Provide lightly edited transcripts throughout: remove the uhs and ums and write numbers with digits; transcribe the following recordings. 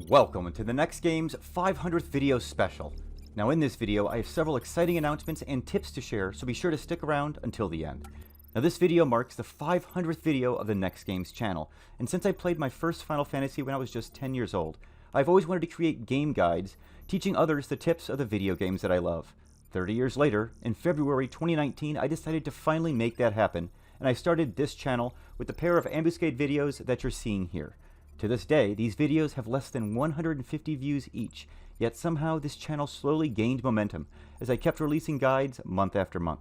Welcome to the NextGames 500th video special. Now in this video I have several exciting announcements and tips to share, so be sure to stick around until the end. Now this video marks the 500th video of the NextGames channel, and since I played my first Final Fantasy when I was just 10 years old, I've always wanted to create game guides teaching others the tips of the video games that I love. 30 years later, in February 2019, I decided to finally make that happen, and I started this channel with the pair of ambuscade videos that you're seeing here. To this day, these videos have less than 150 views each, yet somehow this channel slowly gained momentum as I kept releasing guides month after month.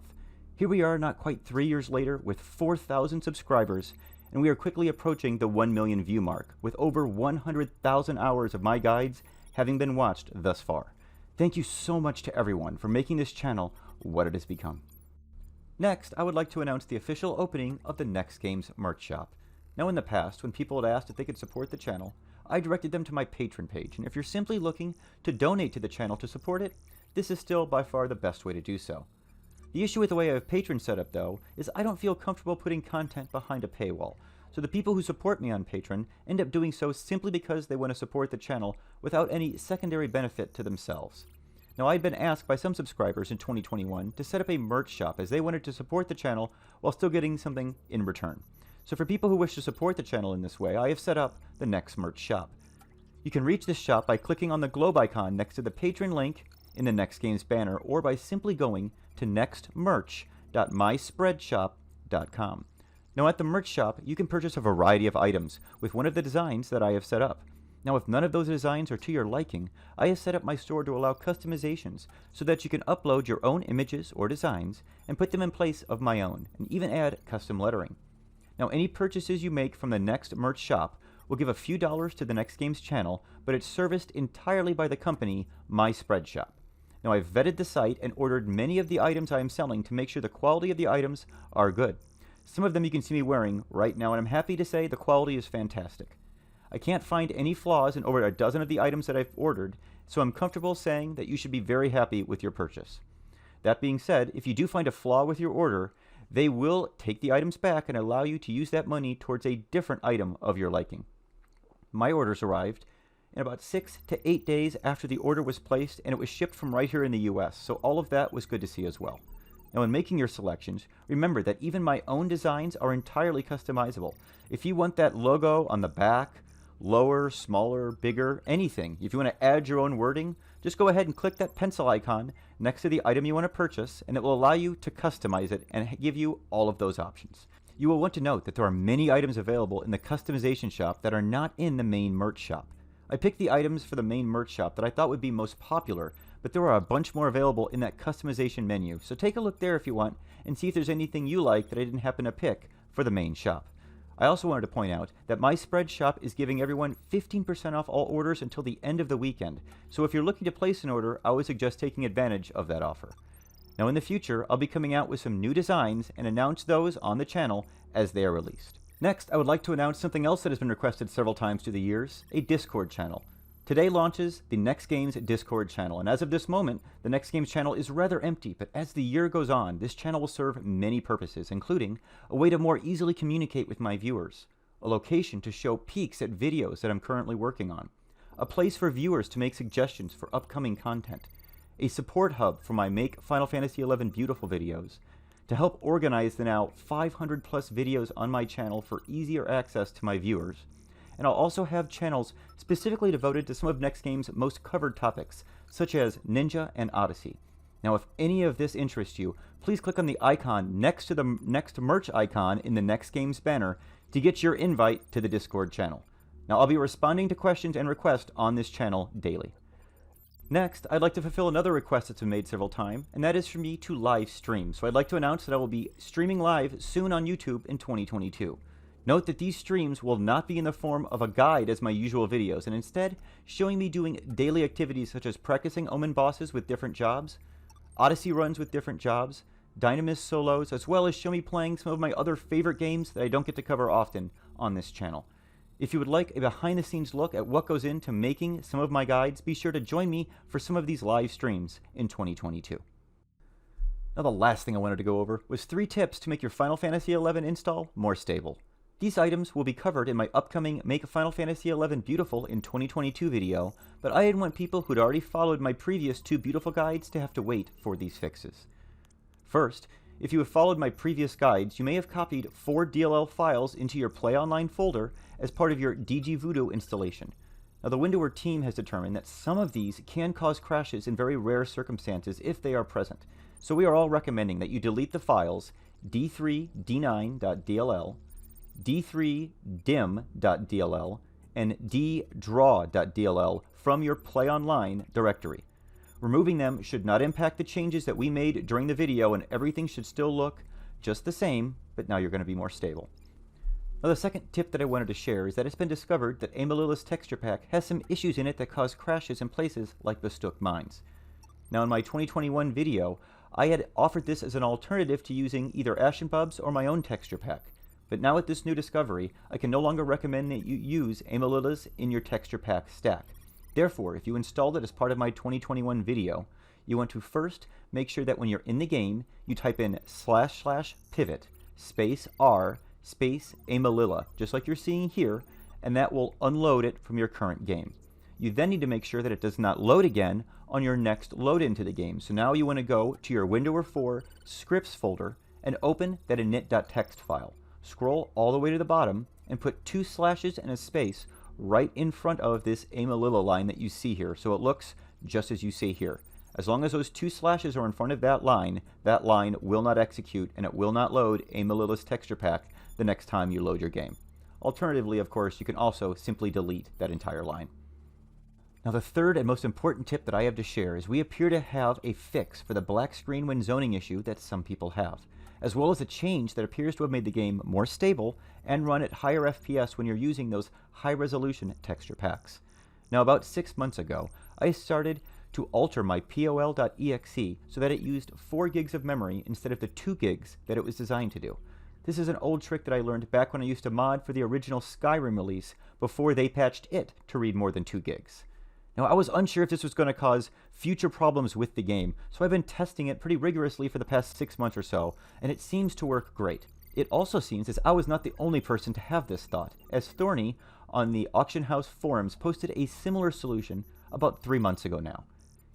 Here we are not quite 3 years later with 4,000 subscribers, and we are quickly approaching the 1 million view mark, with over 100,000 hours of my guides having been watched thus far. Thank you so much to everyone for making this channel what it has become. Next, I would like to announce the official opening of the NextGames merch shop. Now in the past, when people had asked if they could support the channel, I directed them to my Patreon page, and if you're simply looking to donate to the channel to support it, this is still by far the best way to do so. The issue with the way I have Patreon set up though, is I don't feel comfortable putting content behind a paywall, so the people who support me on Patreon end up doing so simply because they want to support the channel without any secondary benefit to themselves. Now I'd been asked by some subscribers in 2021 to set up a merch shop as they wanted to support the channel while still getting something in return. So for people who wish to support the channel in this way, I have set up the Next Merch Shop. You can reach this shop by clicking on the globe icon next to the Patreon link in the NextGames banner, or by simply going to nextmerch.myspreadshop.com. Now at the merch shop, you can purchase a variety of items with one of the designs that I have set up. Now if none of those designs are to your liking, I have set up my store to allow customizations so that you can upload your own images or designs and put them in place of my own, and even add custom lettering. Now any purchases you make from the Next Merch Shop will give a few dollars to the NextGames channel, but it's serviced entirely by the company My Spread Shop. Now I've vetted the site and ordered many of the items I am selling to make sure the quality of the items are good. Some of them you can see me wearing right now, and I'm happy to say the quality is fantastic. I can't find any flaws in over a dozen of the items that I've ordered, so I'm comfortable saying that you should be very happy with your purchase. That being said, if you do find a flaw with your order, they will take the items back and allow you to use that money towards a different item of your liking. My orders arrived in about 6 to 8 days after the order was placed, and it was shipped from right here in the US, so all of that was good to see as well. Now in making your selections, remember that even my own designs are entirely customizable. If you want that logo on the back, lower, smaller, bigger, anything, if you want to add your own wording, just go ahead and click that pencil icon next to the item you want to purchase, and it will allow you to customize it and give you all of those options. You will want to note that there are many items available in the customization shop that are not in the main merch shop. I picked the items for the main merch shop that I thought would be most popular, but there are a bunch more available in that customization menu, so take a look there if you want and see if there's anything you like that I didn't happen to pick for the main shop. I also wanted to point out that My Spread Shop is giving everyone 15% off all orders until the end of the weekend, so if you're looking to place an order, I would suggest taking advantage of that offer. Now in the future, I'll be coming out with some new designs and announce those on the channel as they are released. Next, I would like to announce something else that has been requested several times through the years, a Discord channel. Today launches the NextGames Discord channel, and as of this moment, the NextGames channel is rather empty, but as the year goes on, this channel will serve many purposes, including a way to more easily communicate with my viewers, a location to show peeks at videos that I'm currently working on, a place for viewers to make suggestions for upcoming content, a support hub for my Make Final Fantasy XI Beautiful videos, to help organize the now 500 plus videos on my channel for easier access to my viewers, and I'll also have channels specifically devoted to some of NextGames' most covered topics, such as Ninja and Odyssey. Now if any of this interests you, please click on the icon next to the Next Merch icon in the NextGames banner to get your invite to the Discord channel. Now I'll be responding to questions and requests on this channel daily. Next, I'd like to fulfill another request that's been made several times, and that is for me to live stream. So I'd like to announce that I will be streaming live soon on YouTube in 2022. Note that these streams will not be in the form of a guide as my usual videos, and instead showing me doing daily activities such as practicing Omen bosses with different jobs, Odyssey runs with different jobs, Dynamis solos, as well as show me playing some of my other favorite games that I don't get to cover often on this channel. If you would like a behind the scenes look at what goes into making some of my guides, be sure to join me for some of these live streams in 2022. Now the last thing I wanted to go over was 3 tips to make your Final Fantasy XI install more stable. These items will be covered in my upcoming Make Final Fantasy XI Beautiful in 2022 video, but I didn't want people who'd already followed my previous 2 Beautiful guides to have to wait for these fixes. First, if you have followed my previous guides, you may have copied 4 DLL files into your Play Online folder as part of your DG Voodoo installation. Now, the Windower team has determined that some of these can cause crashes in very rare circumstances if they are present, so we are all recommending that you delete the files d3d9.dll, d3dim.dll, and ddraw.dll from your Play Online directory. Removing them should not impact the changes that we made during the video, and everything should still look just the same, but now you're going to be more stable. Now, the second tip that I wanted to share is that it's been discovered that Amaryllis texture pack has some issues in it that cause crashes in places like the Stook Mines. Now, in my 2021 video, I had offered this as an alternative to using either Ashenbub's or my own texture pack. But now with this new discovery, I can no longer recommend that you use Amaryllis in your texture pack stack. Therefore, if you installed it as part of my 2021 video, you want to first make sure that when you're in the game, you type in //pivot space R space Amaryllis, just like you're seeing here, and that will unload it from your current game. You then need to make sure that it does not load again on your next load into the game. So now you want to go to your Windower 4 scripts folder and open that init.txt file. Scroll all the way to the bottom and put 2 slashes and a space right in front of this Amaryllis line that you see here, so it looks just as you see here. As long as those 2 slashes are in front of that line will not execute and it will not load Amaryllis texture pack the next time you load your game. Alternatively, of course, you can also simply delete that entire line. Now, the third and most important tip that I have to share is we appear to have a fix for the black screen when zoning issue that some people have, as well as a change that appears to have made the game more stable and run at higher FPS when you're using those high-resolution texture packs. Now, about 6 months ago, I started to alter my POL.exe so that it used 4 gigs of memory instead of the 2 gigs that it was designed to do. This is an old trick that I learned back when I used to mod for the original Skyrim release before they patched it to read more than 2 gigs. Now, I was unsure if this was going to cause future problems with the game, so I've been testing it pretty rigorously for the past 6 months or so, and it seems to work great. It also seems as I was not the only person to have this thought, as Thorny on the Auction House forums posted a similar solution about 3 months ago now.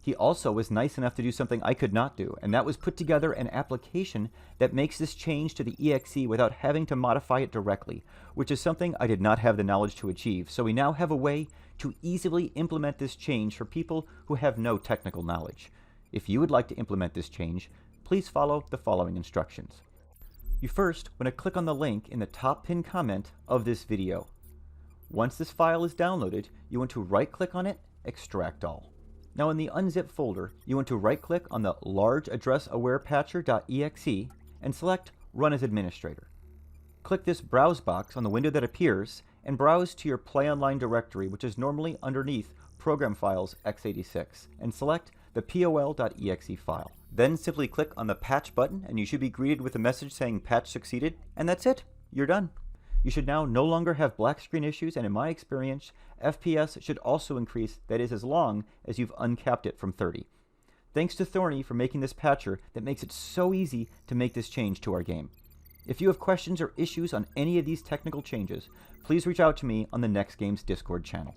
He also was nice enough to do something I could not do, and that was put together an application that makes this change to the EXE without having to modify it directly, which is something I did not have the knowledge to achieve. So we now have a way to easily implement this change for people who have no technical knowledge. If you would like to implement this change, please follow the following instructions. You first want to click on the link in the top pinned comment of this video. Once this file is downloaded, you want to right-click on it, extract all. Now, in the unzip folder, you want to right-click on the large address-aware patcher.exe and select Run as Administrator. Click this Browse box on the window that appears and browse to your Play Online directory, which is normally underneath Program Files x86, and select the POL.exe file. Then simply click on the Patch button and you should be greeted with a message saying Patch succeeded, and that's it. You're done. You should now no longer have black screen issues, and in my experience, FPS should also increase, that is, as long as you've uncapped it from 30. Thanks to Thorny for making this patcher that makes it so easy to make this change to our game. If you have questions or issues on any of these technical changes, please reach out to me on the NextGames Discord channel.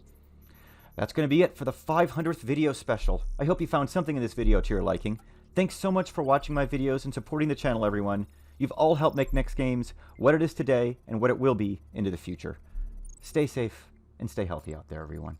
That's going to be it for the 500th video special. I hope you found something in this video to your liking. Thanks so much for watching my videos and supporting the channel, everyone. You've all helped make NextGames what it is today and what it will be into the future. Stay safe and stay healthy out there, everyone.